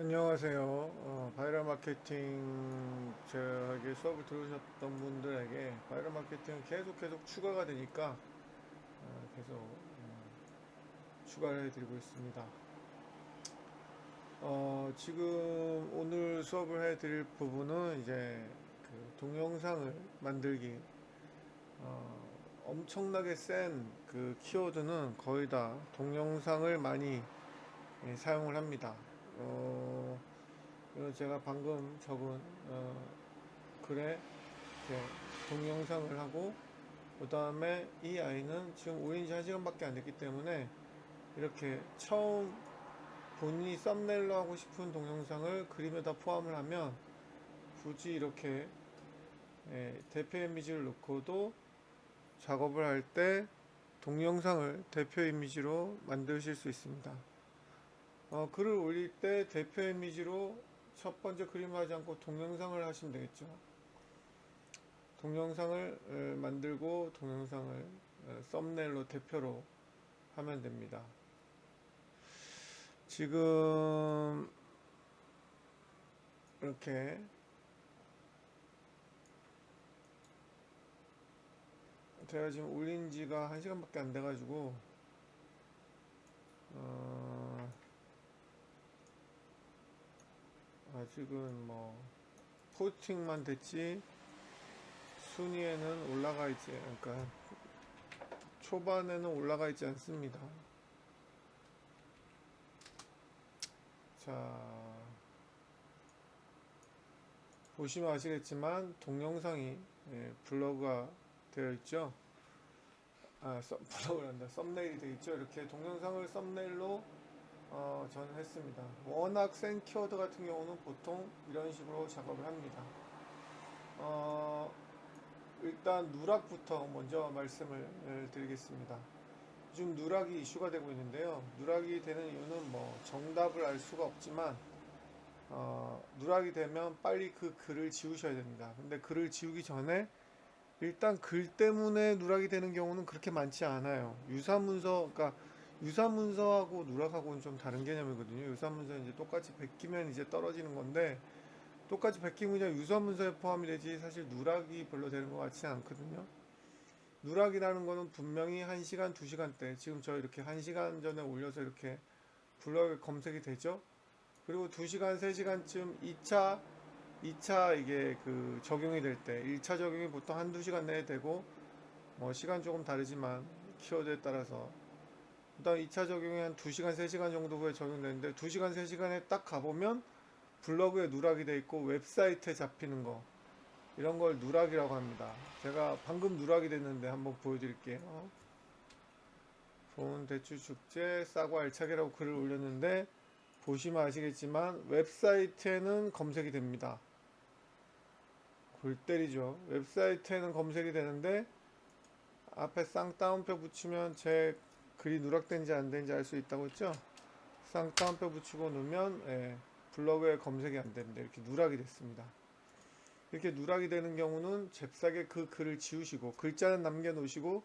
안녕하세요. 바이럴 마케팅 저에게 수업을 들으셨던 분들에게 바이럴 마케팅은 계속 추가가 되니까 계속 추가를 해드리고 있습니다. 지금 오늘 수업을 해드릴 부분은 이제 그 동영상을 만들기 엄청나게 센 그 키워드는 거의 다 동영상을 많이 사용을 합니다. 이건 제가 방금 적은 글에 이렇게 동영상을 하고 그 다음에 이 아이는 지금 오인 지 1시간밖에 안 됐기 때문에 이렇게 처음 본인이 썸네일로 하고 싶은 동영상을 그림에다 포함을 하면 굳이 이렇게 대표 이미지를 넣고도 작업을 할 때 동영상을 대표 이미지로 만드실 수 있습니다. 글을 올릴 때 대표 이미지로 첫 번째 그림을 하지 않고 동영상을 하시면 되겠죠. 동영상을 만들고 동영상을 썸네일로 대표로 하면 됩니다. 지금 이렇게 제가 지금 올린 지가 1시간밖에 안 돼가지고 아직은 뭐 포스팅만 됐지 순위에는 올라가 있지, 그러니까 초반에는 올라가 있지 않습니다. 자, 보시면 아시겠지만 동영상이 블로그가 되어 있죠. 블로그를 한다. 썸네일이 되어 있죠. 이렇게 동영상을 썸네일로 저는 했습니다. 워낙 센 키워드 같은 경우는 보통 이런 식으로 작업을 합니다. 어, 일단 누락부터 먼저 말씀을 드리겠습니다. 요즘 누락이 이슈가 되고 있는데요. 누락이 되는 이유는 뭐 정답을 알 수가 없지만 누락이 되면 빨리 그 글을 지우셔야 됩니다. 근데 글을 지우기 전에 일단 글 때문에 누락이 되는 경우는 그렇게 많지 않아요. 유사문서, 그러니까 유사문서하고 누락하고는 좀 다른 개념이거든요. 유사문서는 이제 똑같이 베끼면 이제 떨어지는 건데 똑같이 베끼면 그냥 유사문서에 포함이 되지 사실 누락이 별로 되는 것 같지 않거든요. 누락이라는 거는 분명히 1시간, 2시간 때 지금 저 이렇게 1시간 전에 올려서 이렇게 블로그에 검색이 되죠. 그리고 2시간, 3시간쯤 2차 이게 그 적용이 될 때 1차 적용이 보통 한두 시간 내에 되고 뭐 시간 조금 다르지만 키워드에 따라서 그다음 2차 적용이 한 2시간, 3시간 정도 후에 적용되는데 2시간, 3시간에 딱 가보면 블로그에 누락이 돼 있고 웹사이트에 잡히는 거 이런 걸 누락이라고 합니다. 제가 방금 누락이 됐는데 한번 보여드릴게요. 좋은 대출 축제 싸고 알차게라고 글을 올렸는데 보시면 아시겠지만 웹사이트에는 검색이 됩니다. 골 때리죠. 웹사이트에는 검색이 되는데 앞에 쌍따옴표 붙이면 제 글이 누락된지 안 된지 알 수 있다고 했죠. 쌍따옴표 붙이고 놓으면 블로그에 검색이 안 됩니다. 이렇게 누락이 됐습니다. 이렇게 누락이 되는 경우는 잽싸게 그 글을 지우시고 글자는 남겨놓으시고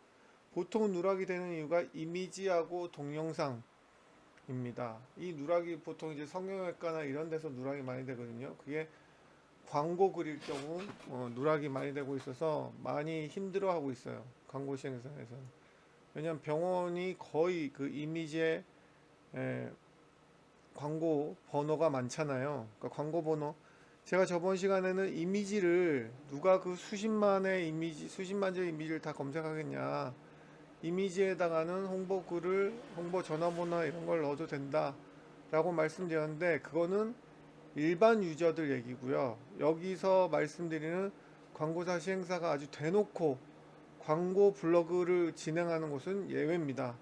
보통 누락이 되는 이유가 이미지하고 동영상입니다. 이 누락이 보통 이제 성형외과나 이런 데서 누락이 많이 되거든요. 그게 광고 글일 경우 누락이 많이 되고 있어서 많이 힘들어하고 있어요. 광고 시행사에서. 왜냐하면 병원이 거의 그 이미지에 에, 광고 번호가 많잖아요. 그러니까 광고 번호 제가 저번 시간에는 이미지를 누가 그 수십만의 이미지, 수십만 개 이미지를 다 검색하겠냐. 이미지에다가는 홍보 글을, 홍보 전화번호 이런 걸 넣어도 된다. 라고 말씀드렸는데, 그거는 일반 유저들 얘기고요. 여기서 말씀드리는 광고사 시행사가 아주 대놓고 광고 블로그를 진행하는 곳은 예외입니다.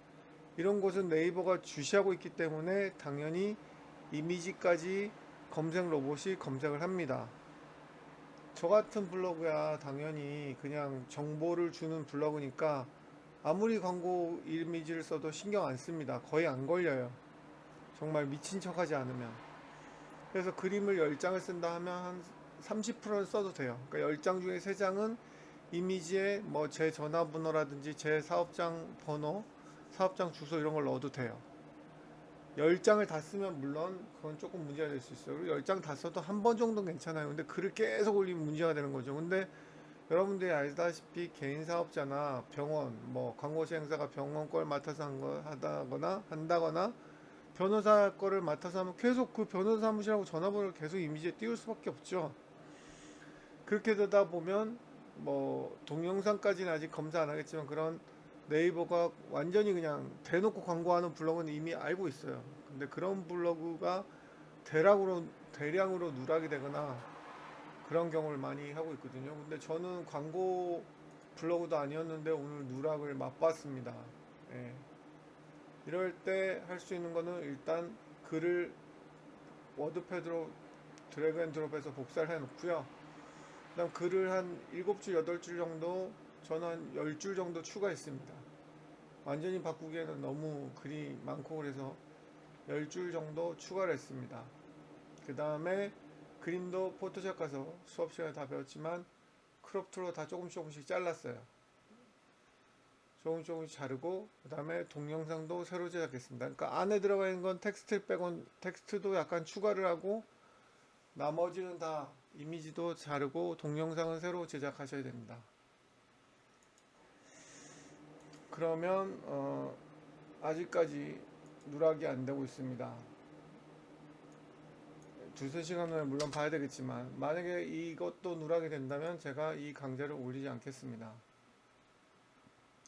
이런 곳은 네이버가 주시하고 있기 때문에 당연히 이미지까지 검색 로봇이 검색을 합니다. 저 같은 블로그야 당연히 그냥 정보를 주는 블로그니까 아무리 광고 이미지를 써도 신경 안 씁니다. 거의 안 걸려요. 정말 미친 척 하지 않으면. 그래서 그림을 10장을 쓴다 하면 한 30%는 써도 돼요. 그러니까 10장 중에 3장은 이미지에 뭐 제 전화번호라든지 제 사업장 번호, 사업장 주소 이런 걸 넣어도 돼요. 10장을 다 쓰면 물론 그건 조금 문제가 될 수 있어요. 그리고 10장 다 써도 한 번 정도는 괜찮아요. 근데 글을 계속 올리면 문제가 되는 거죠. 근데 여러분들이 알다시피 개인 사업자나 병원, 뭐 광고 시행사가 병원 걸 맡아서 한다거나 변호사 거를 맡아서 하면 계속 그 변호사 사무실하고 전화번호를 계속 이미지에 띄울 수밖에 없죠. 그렇게 되다 보면 뭐 동영상까지는 아직 검사 안 하겠지만 그런 네이버가 완전히 그냥 대놓고 광고하는 블로그는 이미 알고 있어요. 근데 그런 블로그가 대량으로 누락이 되거나 그런 경우를 많이 하고 있거든요. 근데 저는 광고 블로그도 아니었는데 오늘 누락을 맛봤습니다. 예. 이럴 때 할 수 있는 거는 일단 글을 워드패드로 드래그 앤 드롭해서 복사를 해 놓고요. 그다음 글을 한 7줄, 8줄 정도, 저는 한 10줄 정도 추가했습니다. 완전히 바꾸기에는 너무 글이 많고 그래서 10줄 정도 추가를 했습니다. 그 다음에 그림도 포토샵 가서 수업 시간에 다 배웠지만 크롭 툴로 다 조금씩 잘랐어요. 조금씩 자르고 그 다음에 동영상도 새로 제작했습니다. 그러니까 안에 들어가 있는 건 텍스트 빼곤 텍스트도 약간 추가를 하고 나머지는 다 이미지도 자르고 동영상은 새로 제작하셔야 됩니다. 그러면 아직까지 누락이 안 되고 있습니다. 두세 시간 후에 물론 봐야 되겠지만 만약에 이것도 누락이 된다면 제가 이 강좌를 올리지 않겠습니다.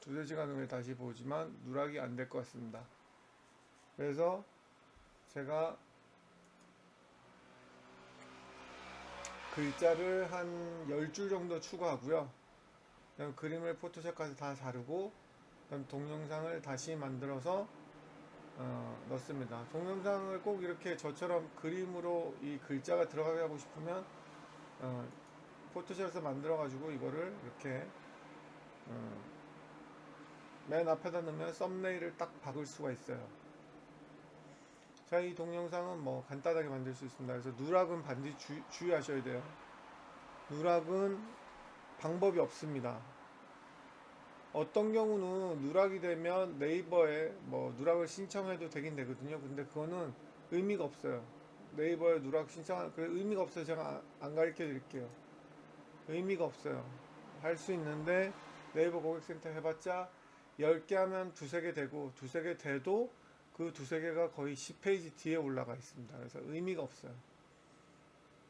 두세 시간 후에 다시 보지만 누락이 안 될 것 같습니다. 그래서 제가 글자를 한 10줄 정도 추가하고요. 그다음 그림을 포토샵 가서 다 자르고 그다음 동영상을 다시 만들어서 넣습니다. 동영상을 꼭 이렇게 저처럼 그림으로 이 글자가 들어가게 하고 싶으면 포토샵에서 만들어 가지고 이거를 이렇게 맨 앞에다 넣으면 썸네일을 딱 박을 수가 있어요. 자, 이 동영상은 뭐 간단하게 만들 수 있습니다. 그래서 누락은 반드시 주의하셔야 돼요. 누락은 방법이 없습니다. 어떤 경우는 누락이 되면 네이버에 뭐 누락을 신청해도 되긴 되거든요. 근데 그거는 의미가 없어요. 네이버에 누락 신청하는 그 의미가 없어요. 제가 안 가르쳐 드릴게요. 의미가 없어요. 할 수 있는데 네이버 고객센터 해봤자 10개 하면 두세 개 되고 두세 개 돼도 그 두세 개가 거의 10페이지 뒤에 올라가 있습니다. 그래서 의미가 없어요.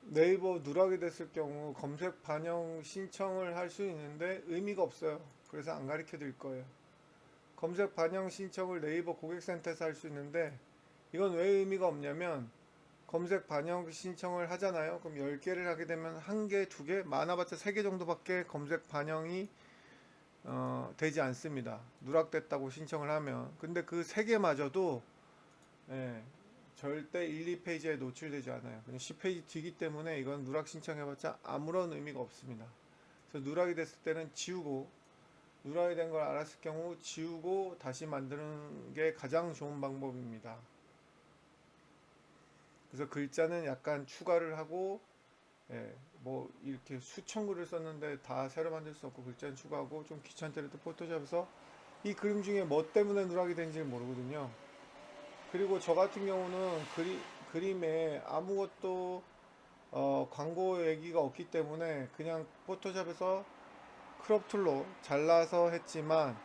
네이버 누락이 됐을 경우 검색 반영 신청을 할 수 있는데 의미가 없어요. 그래서 안 가르쳐 드릴 거예요. 검색 반영 신청을 네이버 고객센터에서 할 수 있는데 이건 왜 의미가 없냐면 검색 반영 신청을 하잖아요. 그럼 10개를 하게 되면 1개, 2개, 많아봤자 3개 정도밖에 검색 반영이 되지 않습니다. 누락됐다고 신청을 하면. 근데 그 3개마저도 예, 절대 1, 2페이지에 노출되지 않아요. 그냥 10페이지 뒤기 때문에 이건 누락 신청해봤자 아무런 의미가 없습니다. 그래서 누락이 됐을 때는 지우고 누락이 된 걸 알았을 경우 지우고 다시 만드는 게 가장 좋은 방법입니다. 그래서 글자는 약간 추가를 하고 예, 뭐 이렇게 수천 글을 썼는데 다 새로 만들 수 없고 글자는 추가하고 좀 귀찮더라도 포토샵에서 이 그림 중에 뭐 때문에 누락이 된지 모르거든요. 그리고 저 같은 경우는 그림에 아무것도 광고 얘기가 없기 때문에 그냥 포토샵에서 크롭 툴로 잘라서 했지만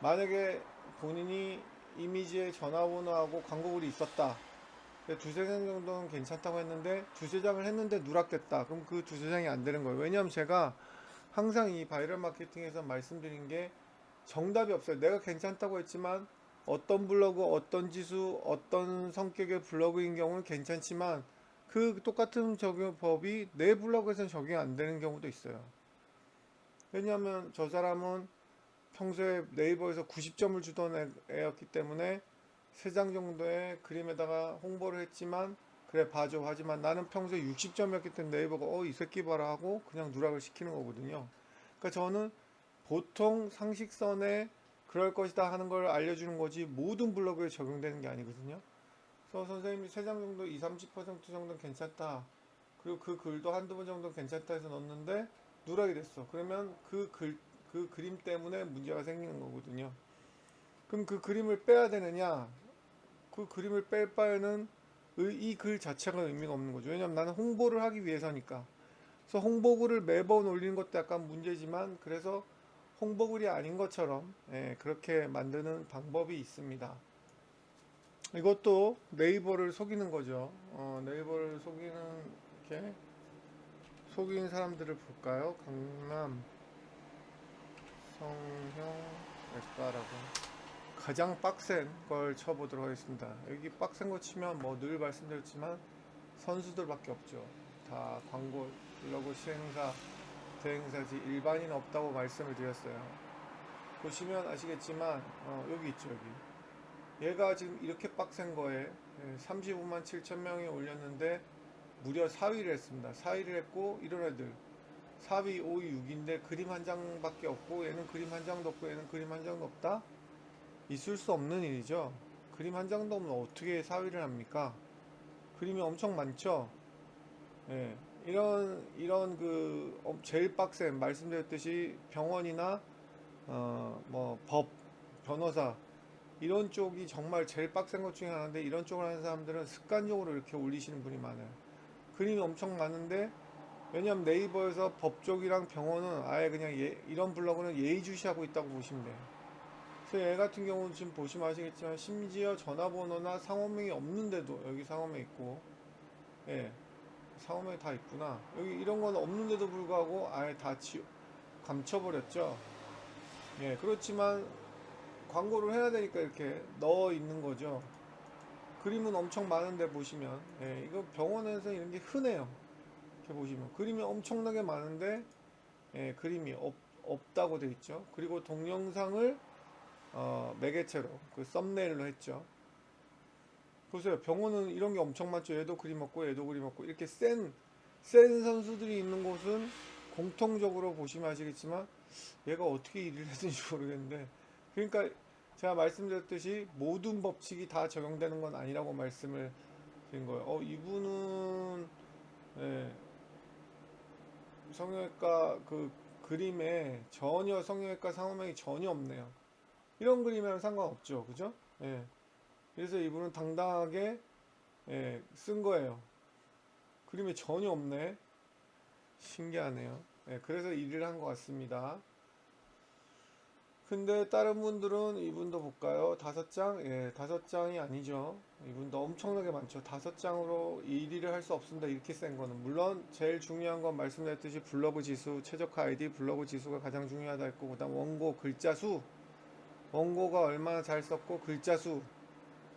만약에 본인이 이미지에 전화번호하고 광고글이 있었다. 두세 장 정도는 괜찮다고 했는데 두세 장을 했는데 누락됐다. 그럼 그 두세 장이 안 되는 거예요. 왜냐하면 제가 항상 이 바이럴 마케팅에서 말씀드린 게 정답이 없어요. 내가 괜찮다고 했지만 어떤 블로그, 어떤 지수, 어떤 성격의 블로그인 경우는 괜찮지만 그 똑같은 적용법이 내 블로그에서는 적용이 안 되는 경우도 있어요. 왜냐하면 저 사람은 평소에 네이버에서 90점을 주던 애였기 때문에 3장 정도의 그림에다가 홍보를 했지만 그래 봐줘 하지만 나는 평소에 60점이었기 때문에 네이버가 이 새끼 봐라 하고 그냥 누락을 시키는 거거든요. 그러니까 저는 보통 상식선에 그럴 것이다 하는 걸 알려주는 거지 모든 블로그에 적용되는 게 아니거든요. 그래서 선생님이 3장 정도 20, 30% 정도는 괜찮다. 그리고 그 글도 한두 번 정도 괜찮다 해서 넣었는데 누락이 됐어. 그러면 그 그림 때문에 문제가 생기는 거거든요. 그럼 그 그림을 빼야 되느냐? 그 그림을 뺄 바에는 이 글 자체가 의미가 없는 거죠. 왜냐면 나는 홍보를 하기 위해서니까. 그래서 홍보글을 매번 올리는 것도 약간 문제지만, 그래서 홍보글이 아닌 것처럼 그렇게 만드는 방법이 있습니다. 이것도 네이버를 속이는 거죠. 네이버를 속이는, 이렇게 속인 사람들을 볼까요? 강남 성형외과라고 가장 빡센 걸 쳐보도록 하겠습니다. 여기 빡센 거 치면 뭐 늘 말씀드렸지만 선수들밖에 없죠. 다 광고, 블로그 시행사, 대행사지 일반인 없다고 말씀을 드렸어요. 보시면 아시겠지만 여기 있죠. 여기 얘가 지금 이렇게 빡센 거에 35만 7천 명이 올렸는데 무려 4위를 했습니다. 4위를 했고 이런 애들 4위, 5위, 6위인데 그림 한 장밖에 없고, 얘는 그림 한 장도 없고, 얘는 그림 한 장도 없다? 있을 수 없는 일이죠. 그림 한 장도 없는 어떻게 4위를 합니까? 그림이 엄청 많죠. 예. 이런 제일 빡센, 말씀드렸듯이 병원이나 뭐 법, 변호사 이런 쪽이 정말 제일 빡센 것 중에 하나인데, 이런 쪽을 하는 사람들은 습관적으로 이렇게 올리시는 분이 많아요. 그림이 엄청 많은데, 왜냐면 네이버에서 법 쪽이랑 병원은 아예 그냥 이런 블로그는 예의주시하고 있다고 보시면 돼요. 그래서 얘 같은 경우는 지금 보시면 아시겠지만 심지어 전화번호나 상호명이 없는데도, 여기 상호명 있고, 예, 상호명이 다 있구나. 여기 이런 건 없는데도 불구하고 아예 다 감춰버렸죠. 예, 그렇지만 광고를 해야 되니까 이렇게 넣어 있는 거죠. 그림은 엄청 많은데 보시면, 예, 이거 병원에서 이런 게 흔해요. 이렇게 보시면 그림이 엄청나게 많은데 그림이 없다고 돼 있죠. 그리고 동영상을 매개체로 그 썸네일로 했죠. 보세요. 병원은 이런 게 엄청 많죠. 얘도 그림 없고 얘도 그림 없고, 이렇게 센 선수들이 있는 곳은 공통적으로 보시면 아시겠지만 얘가 어떻게 일을 했는지 모르겠는데, 그러니까 제가 말씀드렸듯이 모든 법칙이 다 적용되는 건 아니라고 말씀을 드린 거예요. 이분은 예, 성형외과 그 그림에 전혀 성형외과 상호명이 전혀 없네요. 이런 그림이랑 상관없죠. 그죠? 예. 그래서 이분은 당당하게 쓴 거예요. 그림에 전혀 없네. 신기하네요. 그래서 일을 한 것 같습니다. 근데 다른 분들은, 이분도 볼까요? 5장? 예, 5장이 아니죠. 이분도 엄청나게 많죠. 5장으로 1위를 할 수 없습니다. 이렇게 센 거는. 물론 제일 중요한 건 말씀드렸듯이 블로그 지수, 최저가 아이디, 블로그 지수가 가장 중요하다 했고, 그 다음 원고, 글자 수, 원고가 얼마나 잘 썼고, 글자 수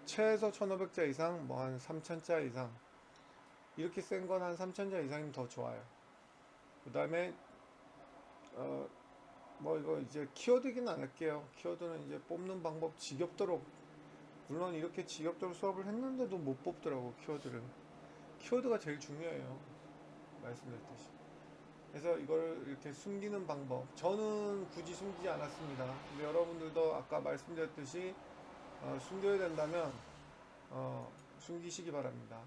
최소 1500자 이상, 뭐 한 3000자 이상, 이렇게 센 건 한 3000자 이상이면 더 좋아요. 그 다음에 뭐 이거 이제 키워드긴 안 할게요. 키워드는 이제 뽑는 방법 지겹도록, 물론 이렇게 지겹도록 수업을 했는데도 못 뽑더라고. 키워드가 제일 중요해요, 말씀드렸듯이. 그래서 이걸 이렇게 숨기는 방법, 저는 굳이 숨기지 않았습니다. 근데 여러분들도 아까 말씀드렸듯이 숨겨야 된다면 숨기시기 바랍니다.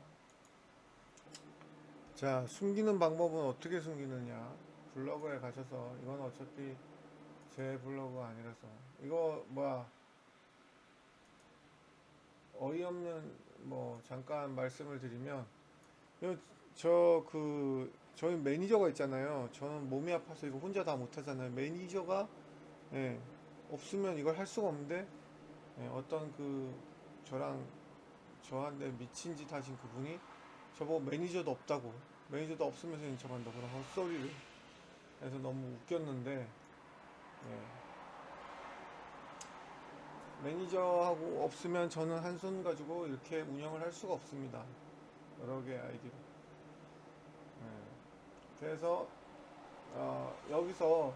자, 숨기는 방법은 어떻게 숨기느냐. 블로그에 가셔서, 이건 어차피 제 블로그가 아니라서, 이거 뭐야, 어이없는, 뭐 잠깐 말씀을 드리면, 저희 매니저가 있잖아요. 저는 몸이 아파서 이거 혼자 다 못하잖아요. 매니저가 없으면 이걸 할 수가 없는데, 어떤 저한테 미친 짓 하신 그분이 저보고 매니저도 없다고, 매니저도 없으면서 인척한다고 그런 헛소리를 해서 너무 웃겼는데, 매니저하고 없으면 저는 한 손 가지고 이렇게 운영을 할 수가 없습니다. 여러 개 아이디로. 그래서 여기서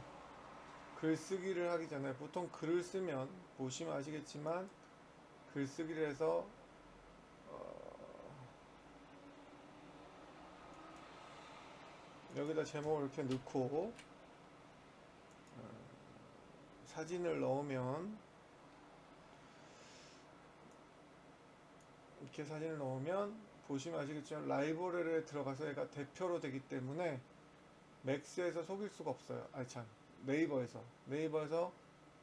글쓰기를 하기 전에, 보통 글을 쓰면 보시면 아시겠지만 글쓰기를 해서 여기다 제목을 이렇게 넣고 사진을 넣으면, 이렇게 사진을 넣으면 보시면 아시겠지만 라이브러리에 들어가서 얘가 대표로 되기 때문에 맥스에서 속일 수가 없어요. 아니 참, 네이버에서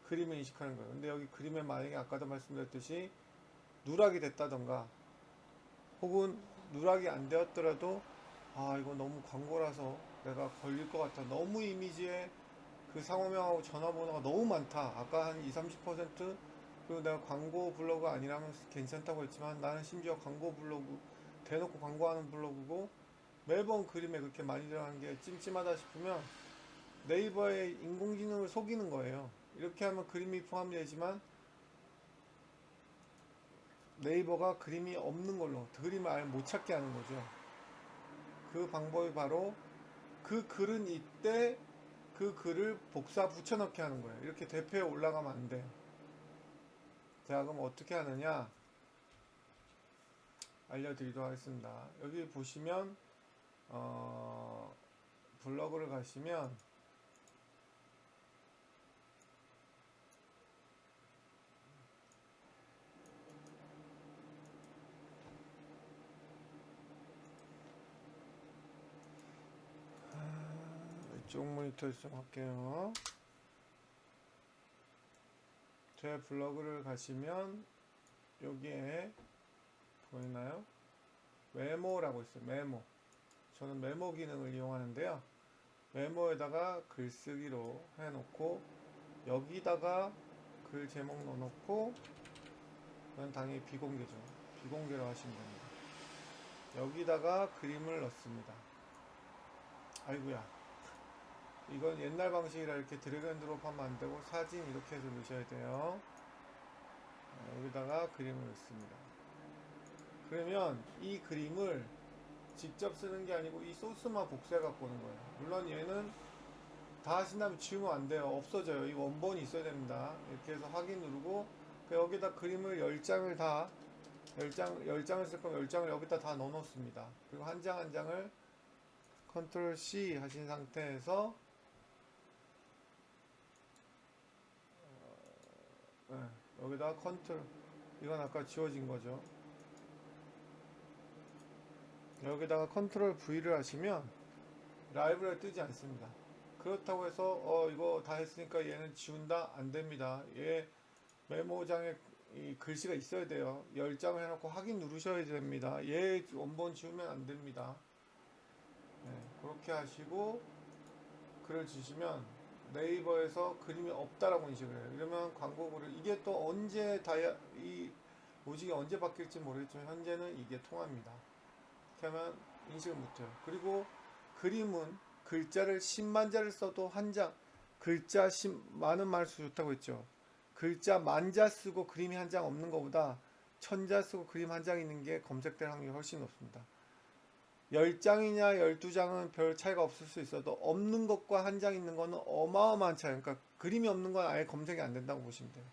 그림을 인식하는 거예요. 근데 여기 그림에 만약에 아까도 말씀드렸듯이 누락이 됐다던가, 혹은 누락이 안 되었더라도 아 이거 너무 광고라서 내가 걸릴 것 같아, 너무 이미지에 그 상호명하고 전화번호가 너무 많다, 아까 한 20-30%, 그리고 내가 광고 블로그 아니라면 괜찮다고 했지만 나는 심지어 광고 블로그, 대놓고 광고하는 블로그고 매번 그림에 그렇게 많이 들어가는 게 찜찜하다 싶으면 네이버의 인공지능을 속이는 거예요. 이렇게 하면 그림이 포함되지만 네이버가 그림이 없는 걸로 그림을 아예 못 찾게 하는 거죠. 그 방법이 바로 그 글은 이때 그 글을 복사 붙여넣기 하는 거예요. 이렇게 대표에 올라가면 안 돼요. 자, 그럼 어떻게 하느냐 알려드리도록 하겠습니다. 여기 보시면 블로그를 가시면 이쪽 모니터 좀 할게요. 제 블로그를 가시면 여기에 보이나요? 메모라고 있어요. 메모. 저는 메모 기능을 이용하는데요. 메모에다가 글쓰기로 해놓고 여기다가 글 제목 넣어놓고, 이건 당연히 비공개죠. 비공개로 하시면 됩니다. 여기다가 그림을 넣습니다. 아이고야, 이건 옛날 방식이라 이렇게 드래그 앤 드롭 하면 안 되고 사진 이렇게 해서 넣으셔야 돼요. 여기다가 그림을 넣습니다. 그러면 이 그림을 직접 쓰는 게 아니고 이 소스만 복사해 갖고 오는 거예요. 물론 얘는 다 하신 다음에 지우면 안 돼요. 없어져요. 이 원본이 있어야 됩니다. 이렇게 해서 확인 누르고 여기다 그림을 10장을 다 10장을 쓸 거면 10장을 여기다 다 넣어 놓습니다. 그리고 한 장 한 장을 컨트롤 C 하신 상태에서 여기다 컨트롤, 이건 아까 지워진 거죠. 여기다가 컨트롤 V를 하시면 라이브러리 뜨지 않습니다. 그렇다고 해서 이거 다 했으니까 얘는 지운다? 안 됩니다. 얘 메모장에 이 글씨가 있어야 돼요. 10장을 해놓고 확인 누르셔야 됩니다. 얘 원본 지우면 안 됩니다. 네, 그렇게 하시고 글을 주시면 네이버에서 그림이 없다라고 인식을 해요. 이러면 광고글을, 이게 또 언제 이 로직이 언제 바뀔지 모르겠지만 현재는 이게 통합니다. 이렇게 하면 인식을 못해요. 그리고 그림은 글자를 10만 자를 써도 한 장, 글자 10만은 말수 좋다고 했죠. 글자 10,000자 쓰고 그림이 한 장 없는 것보다 1,000자 쓰고 그림 한 장 있는 게 검색될 확률이 훨씬 높습니다. 10장이냐 12장은 별 차이가 없을 수 있어도 없는 것과 한 장 있는 거는 어마어마한 차이. 그러니까 그림이 없는 건 아예 검색이 안 된다고 보시면 돼요.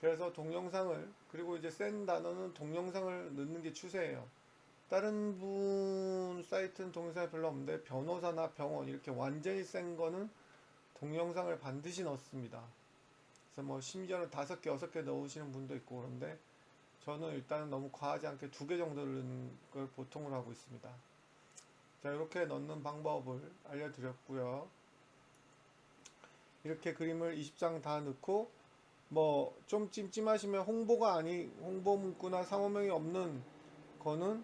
그래서 동영상을, 그리고 이제 센 단어는 동영상을 넣는 게 추세예요. 다른 분 사이트는 동영상이 별로 없는데 변호사나 병원 이렇게 완전히 센 거는 동영상을 반드시 넣습니다. 그래서 뭐 심지어는 5개, 6개 넣으시는 분도 있고 그런데 저는 일단은 너무 과하지 않게 2개 정도 넣는 걸 보통으로 하고 있습니다. 자, 이렇게 넣는 방법을 알려드렸고요. 이렇게 그림을 20장 다 넣고 뭐 좀 찜찜하시면 홍보 문구나 상호명이 없는 거는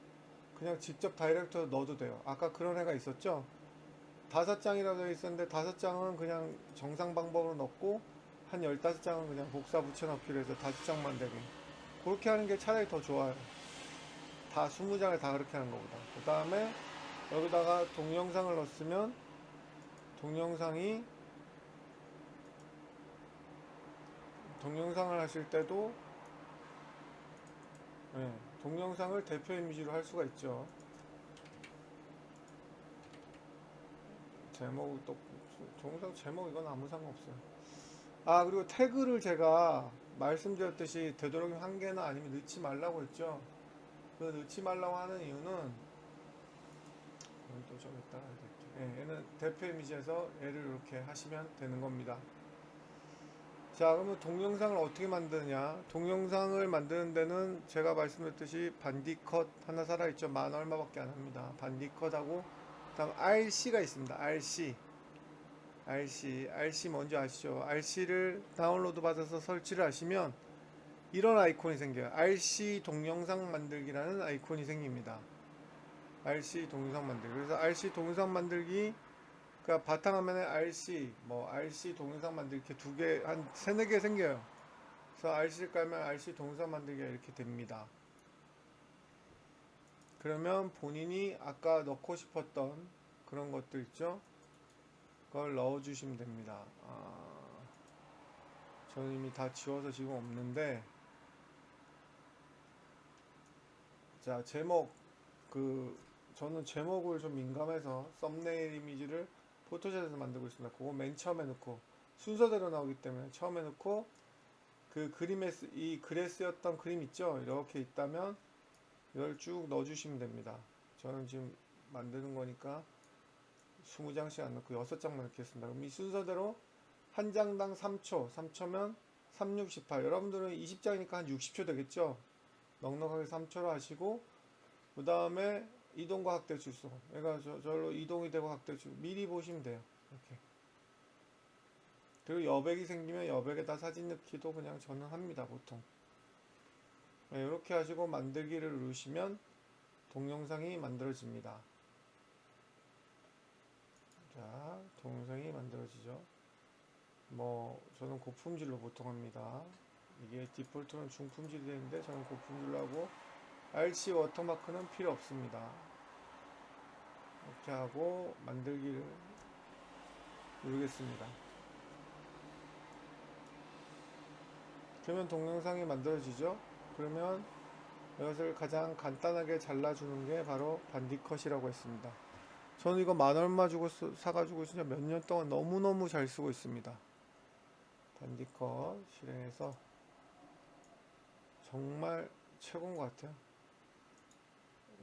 그냥 직접 다이렉트로 넣어도 돼요. 아까 그런 애가 있었죠? 5장이라고 되어 있었는데 5장은 그냥 정상 방법으로 넣고 한 15장은 그냥 복사 붙여넣기로 해서 5장만 되게, 그렇게 하는 게 차라리 더 좋아요. 다 20장을 다 그렇게 하는 것보다. 그 다음에 여기다가 동영상을 넣었으면 동영상을 하실 때도 동영상을 대표 이미지로 할 수가 있죠. 제목도, 동영상 제목 이건 아무 상관없어요. 그리고 태그를 제가 말씀드렸듯이 되도록이면 1개나 아니면 넣지 말라고 했죠. 그 넣지 말라고 하는 이유는 또 좀 이따가 해야겠죠. 얘는 대표 이미지에서 얘를 이렇게 하시면 되는 겁니다. 자, 그러면 동영상을 어떻게 만드느냐. 동영상을 만드는 데는 제가 말씀드렸듯이 반디컷 하나 살아있죠. 만 얼마밖에 안 합니다. 반디컷하고 그다음 RC가 있습니다. RC 뭔지 아시죠? RC를 다운로드 받아서 설치를 하시면 이런 아이콘이 생겨요. RC 동영상 만들기라는 아이콘이 생깁니다. RC 동영상 만들기. 그래서 RC 동영상 만들기, 그러니까 바탕화면에 RC, 뭐 RC 동영상 만들기 이렇게 두 개, 한 세네 개 생겨요. 그래서 RC를 깔면 RC 동영상 만들기가 이렇게 됩니다. 그러면 본인이 아까 넣고 싶었던 그런 것들 있죠? 그걸 넣어주시면 됩니다. 저는 이미 다 지워서 지금 없는데, 자, 제목, 저는 제목을 좀 민감해서 썸네일 이미지를 포토샵에서 만들고 있습니다. 그거 맨 처음에 넣고, 순서대로 나오기 때문에 처음에 넣고, 이 글에 쓰였던 그림 있죠? 이렇게 있다면, 이걸 쭉 넣어주시면 됩니다. 저는 지금 만드는 거니까 20장씩 안 넣고 6장만 넣겠습니다. 그럼 이 순서대로 한 장당 3초, 3초면 3, 6, 18. 여러분들은 20장이니까 한 60초 되겠죠? 넉넉하게 3초로 하시고, 그 다음에 이동과 확대 주소. 그러니까 저로 이동이 되고 확대 주소. 미리 보시면 돼요. 이렇게. 그리고 여백이 생기면 여백에다 사진 넣기도 그냥 저는 합니다, 보통. 네, 이렇게 하시고 만들기를 누르시면 동영상이 만들어집니다. 자, 동영상이 만들어지죠. 뭐 저는 고품질로 보통 합니다. 이게 디폴트는 중품질이 되는데 저는 고품질로 하고, RC 워터마크는 필요 없습니다. 이렇게 하고 만들기를 누르겠습니다. 그러면 동영상이 만들어지죠. 그러면 이것을 가장 간단하게 잘라주는 게 바로 반디컷이라고 했습니다. 저는 이거 만 얼마 주고 사가지고 진짜 몇 년 동안 너무너무 잘 쓰고 있습니다. 반디컷 실행해서 정말 최고인 것 같아요.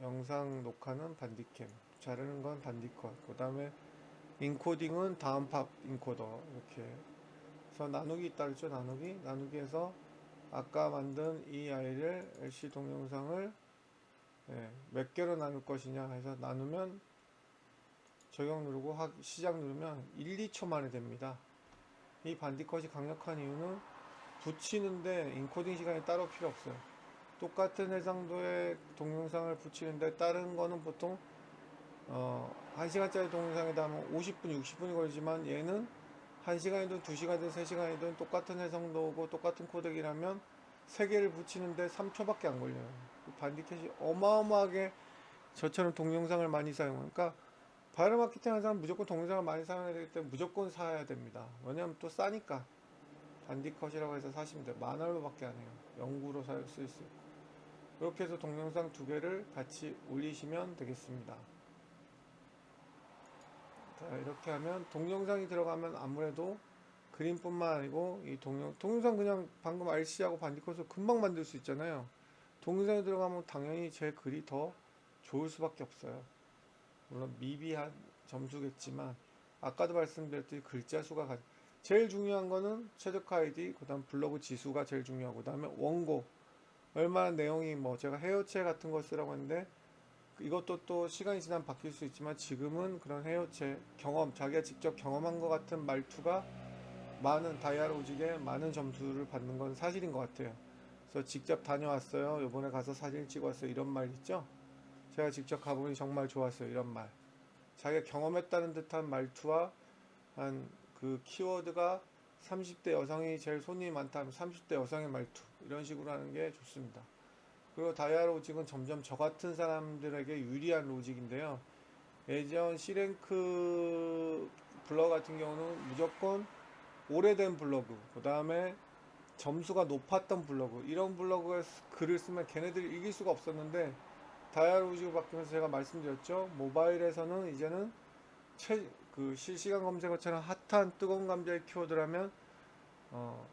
영상 녹화는 반디캠, 자르는 건 반디컷, 그 다음에 인코딩은 다음팝 인코더, 이렇게 해서 나누기 있다 그랬죠. 나누기에서 아까 만든 이 아이를 LC 동영상을 몇 개로 나눌 것이냐 해서 나누면 적용 누르고 시작 누르면 1, 2초 만에 됩니다. 이 반디컷이 강력한 이유는 붙이는데 인코딩 시간이 따로 필요 없어요. 똑같은 해상도의 동영상을 붙이는데 다른 거는 보통 1시간짜리 동영상에다 하면 50분, 60분이 걸리지만 얘는 1시간이든 2시간이든 3시간이든 똑같은 해상도고 똑같은 코덱이라면 3개를 붙이는데 3초밖에 안 걸려요. 반디켓이 어마어마하게 저처럼 동영상을 많이 사용해요. 그러니까 바이럴 마케팅 하는 사람은 무조건 동영상을 많이 사용해야 되기 때문에 무조건 사야 됩니다. 왜냐면 또 싸니까. 반디컷이라고 해서 사시면 돼요. 만 얼마밖에 안 해요. 영구로 쓸 수 있고. 이렇게 해서 동영상 2개를 같이 올리시면 되겠습니다. 자, 이렇게 하면 동영상이 들어가면 아무래도 그림뿐만 아니고 이 동영상 그냥 방금 RC하고 반디컷으로 금방 만들 수 있잖아요. 동영상이 들어가면 당연히 제 글이 더 좋을 수밖에 없어요. 물론 미비한 점수겠지만 아까도 말씀드렸듯이 글자 수가 제일 중요한 거는 최적화 아이디, 그 다음 블로그 지수가 제일 중요하고, 그 다음에 원고 얼마나 내용이, 뭐 제가 헤어체 같은 거 쓰라고 했는데 이것도 또 시간이 지나면 바뀔 수 있지만 지금은 그런 헤어체 경험, 자기가 직접 경험한 것 같은 말투가 많은 다이아로직에 많은 점수를 받는 건 사실인 것 같아요. 그래서 직접 다녀왔어요, 요번에 가서 사진 찍었어요, 이런 말 있죠. 제가 직접 가보니 정말 좋았어요, 이런 말. 자기가 경험했다는 듯한 말투와 한 키워드가 30대 여성이 제일 손님이 많다면 30대 여성의 말투, 이런 식으로 하는 게 좋습니다. 그리고 다이아 로직은 점점 저 같은 사람들에게 유리한 로직인데요. 예전 C랭크 블로그 같은 경우는 무조건 오래된 블로그, 그 다음에 점수가 높았던 블로그, 이런 블로그에 글을 쓰면 걔네들이 이길 수가 없었는데, 다이아 로직으로 바뀌면서 제가 말씀드렸죠. 모바일에서는 이제는 실시간 검색어처럼 핫한 뜨거운 감자의 키워드라면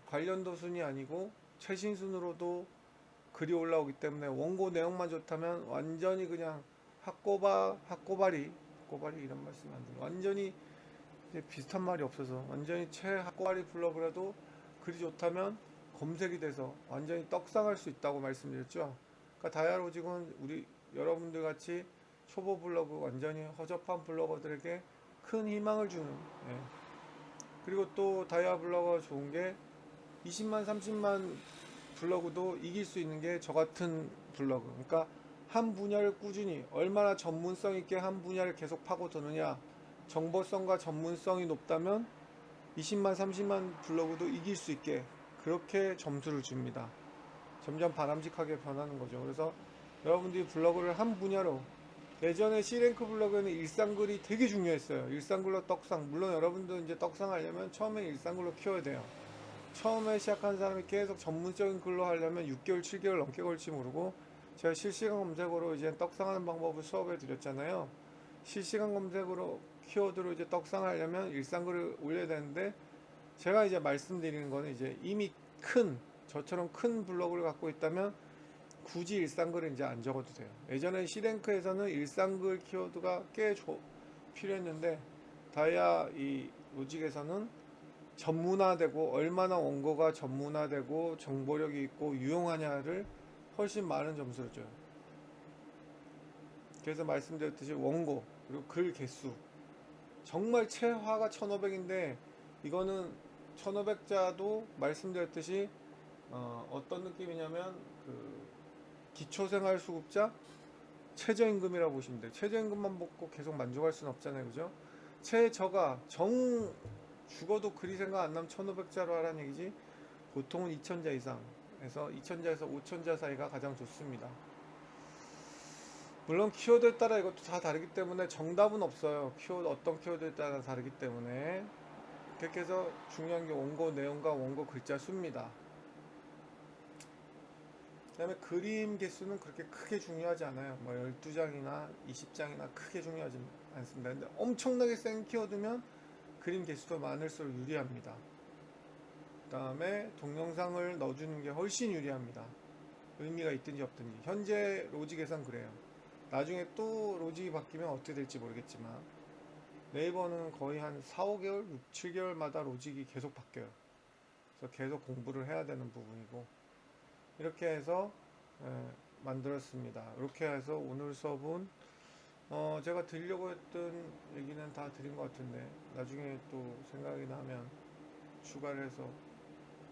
관련도 순이 아니고 최신 순으로도 글이 올라오기 때문에 원고 내용만 좋다면 완전히 그냥 핫고발이 이런 말씀 안 돼요. 완전히 비슷한 말이 없어서 완전히 최핫고발이 블로그라도 글이 좋다면 검색이 돼서 완전히 떡상할 수 있다고 말씀드렸죠. 그러니까 다이아로직은 우리 여러분들 같이 초보 블로그, 완전히 허접한 블로거들에게 큰 희망을 주는, 그리고 또 다이아 블로거가 좋은 게 20만 30만 블로그도 이길 수 있는 게 저 같은 블로그. 그러니까 한 분야를 꾸준히 얼마나 전문성 있게 한 분야를 계속 파고드느냐. 정보성과 전문성이 높다면 20만 30만 블로그도 이길 수 있게 그렇게 점수를 줍니다. 점점 바람직하게 변하는 거죠. 그래서 여러분들이 블로그를 한 분야로, 예전에 C랭크 블로그에는 일상글이 되게 중요했어요. 일상글로 떡상. 물론 여러분도 이제 떡상 하려면 처음에 일상글로 키워야 돼요. 처음에 시작한 사람이 계속 전문적인 글로 하려면 6개월, 7개월 넘게 걸릴지 모르고, 제가 실시간 검색으로 이제 떡상하는 방법을 수업해 드렸잖아요. 실시간 검색으로 키워드로 이제 떡상하려면 일상글을 올려야 되는데, 제가 이제 말씀드리는 거는 이제 이미 저처럼 큰 블로그를 갖고 있다면 굳이 일상글을 이제 안 적어도 돼요. 예전에 C랭크에서는 일상글 키워드가 꽤 필요했는데, 다이아 이 로직에서는 전문화되고 얼마나 원고가 전문화되고 정보력이 있고 유용하냐를 훨씬 많은 점수를 줘요. 그래서 말씀드렸듯이 원고 그리고 글 개수, 정말 최하가 1500인데 이거는 1500자도 말씀드렸듯이 어떤 느낌이냐면 그 기초생활수급자 최저임금이라고 보시면 돼요. 최저임금만 먹고 계속 만족할 수는 없잖아요, 그죠? 최저가 죽어도 글이 생각 안 나면 1500자로 하라는 얘기지, 보통은 2000자 이상에서 2000자에서 5000자 사이가 가장 좋습니다. 물론 키워드에 따라 이것도 다 다르기 때문에 정답은 없어요. 어떤 키워드에 따라 다르기 때문에. 그렇게 해서 중요한 게 원고 내용과 원고 글자 수입니다. 그 다음에 그림 개수는 그렇게 크게 중요하지 않아요. 뭐 12장이나 20장이나 크게 중요하지 않습니다. 근데 엄청나게 센 키워드면 그림 개수도 많을수록 유리합니다. 그 다음에 동영상을 넣어주는 게 훨씬 유리합니다. 의미가 있든지 없든지. 현재 로직에선 그래요. 나중에 또 로직이 바뀌면 어떻게 될지 모르겠지만, 네이버는 거의 한 4, 5개월, 6, 7개월마다 로직이 계속 바뀌어요. 그래서 계속 공부를 해야 되는 부분이고, 이렇게 해서 만들었습니다. 이렇게 해서 오늘 수업은 제가 드리려고 했던 얘기는 다 드린 것 같은데, 나중에 또 생각이 나면 추가를 해서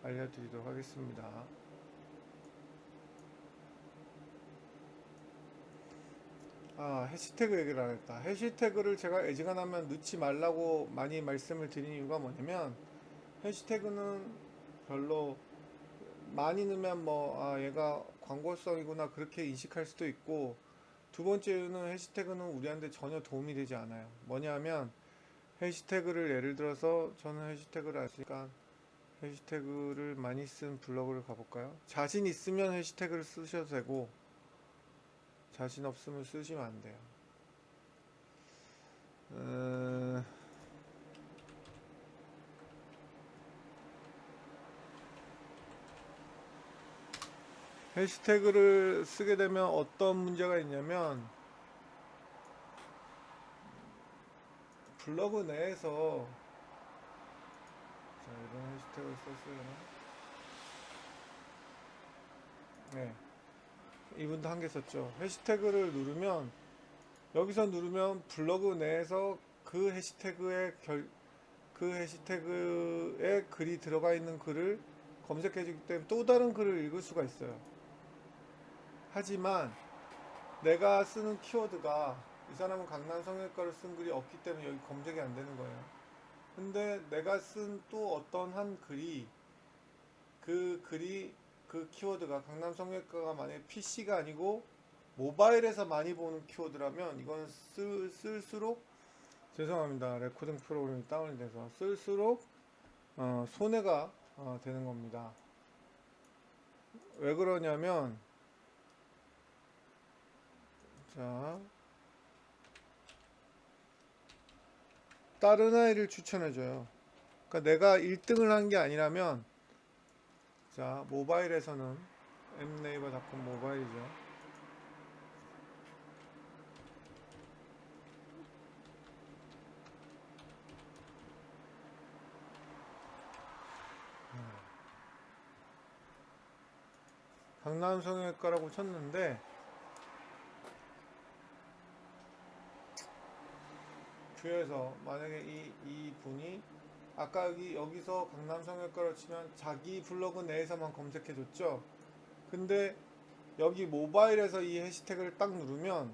알려드리도록 하겠습니다. 해시태그 얘기를 안 했다. 해시태그를 제가 애지간하면 넣지 말라고 많이 말씀을 드린 이유가 뭐냐면, 해시태그는 별로 많이 넣으면 얘가 광고성이구나 그렇게 인식할 수도 있고, 두 번째 이유는 해시태그는 우리한테 전혀 도움이 되지 않아요. 뭐냐면, 해시태그를 예를 들어서 저는 해시태그를 아시니까 해시태그를 많이 쓴 블로그를 가볼까요? 자신 있으면 해시태그를 쓰셔도 되고, 자신 없으면 쓰시면 안 돼요. 해시태그를 쓰게 되면 어떤 문제가 있냐면, 블로그 내에서, 자, 이런 해시태그를 썼어요. 네, 이분도 한 개 썼죠. 해시태그를 누르면, 여기서 누르면 블로그 내에서 그 해시태그에 글이 들어가 있는 글을 검색해 주기 때문에 또 다른 글을 읽을 수가 있어요. 하지만 내가 쓰는 키워드가, 이 사람은 강남 성형외과를 쓴 글이 없기 때문에 여기 검색이 안 되는 거예요. 근데 내가 쓴 또 어떤 한 글이, 그 키워드가 강남 성형외과가 만약에 PC가 아니고 모바일에서 많이 보는 키워드라면, 이건 쓸수록, 죄송합니다, 레코딩 프로그램이 다운이 돼서, 쓸수록 손해가 되는 겁니다. 왜 그러냐면, 자, 다른 아이를 추천해줘요. 그러니까 내가 1등을 한 게 아니라면, 자, 모바일에서는 앱네이버닷컴 모바일이죠. 강남 성형외과라고 쳤는데, 뷰에서 만약에 이 분이 아까 여기서 강남 성형외과로 치면 자기 블로그 내에서만 검색해줬죠. 근데 여기 모바일에서 이 해시태그를 딱 누르면,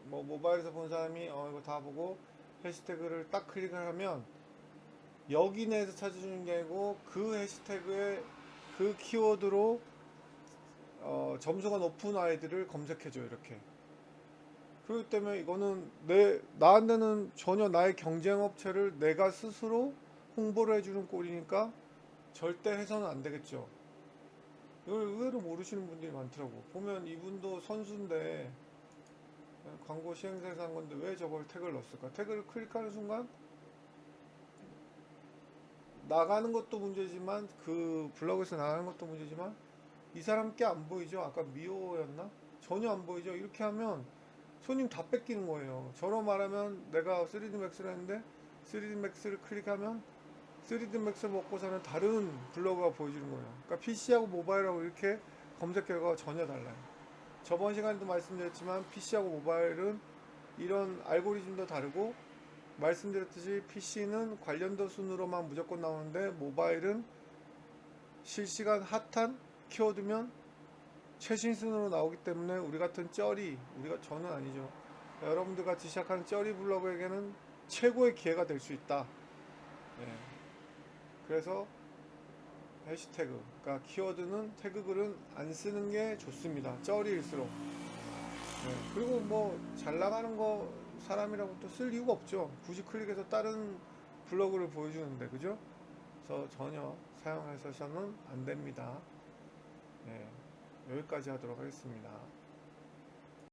뭐 모바일에서 본 사람이 이거 다 보고 해시태그를 딱 클릭을 하면 여기 내에서 찾아주는 게 아니고 그 해시태그에 그 키워드로 점수가 높은 아이들을 검색해줘 이렇게. 그렇기 때문에 이거는 나한테는 전혀 나의 경쟁 업체를 내가 스스로 홍보를 해주는 꼴이니까 절대 해서는 안 되겠죠. 이걸 의외로 모르시는 분들이 많더라고. 보면 이분도 선수인데 광고 시행사에서 한 건데 왜 저걸 태그를 넣었을까? 태그를 클릭하는 순간 나가는 것도 문제지만 그 블로그에서 나가는 것도 문제지만 이 사람께 안 보이죠? 아까 미호였나? 전혀 안 보이죠? 이렇게 하면 손님 다 뺏기는 거예요. 저로 말하면 내가 3D 맥스를 했는데 3D 맥스를 클릭하면 3D 맥스 먹고 사는 다른 블로그가 보여주는 거예요. 그러니까 PC하고 모바일하고 이렇게 검색 결과가 전혀 달라요. 저번 시간에도 말씀드렸지만 PC하고 모바일은 이런 알고리즘도 다르고, 말씀드렸듯이 PC는 관련도 순으로만 무조건 나오는데 모바일은 실시간 핫한 키워드면 최신 순으로 나오기 때문에 우리 같은 저는 아니죠. 여러분들 같이 시작하는 쩌리 블로그에게는 최고의 기회가 될 수 있다. 예. 그래서 해시태그, 그러니까 키워드는 태그글은 안 쓰는 게 좋습니다. 쩌리일수록. 예. 그리고 뭐 잘 나가는 거 사람이라고 또 쓸 이유가 없죠. 굳이 클릭해서 다른 블로그를 보여주는데, 그죠? 그래서 전혀 사용하셔서는 안 됩니다. 예. 여기까지 하도록 하겠습니다.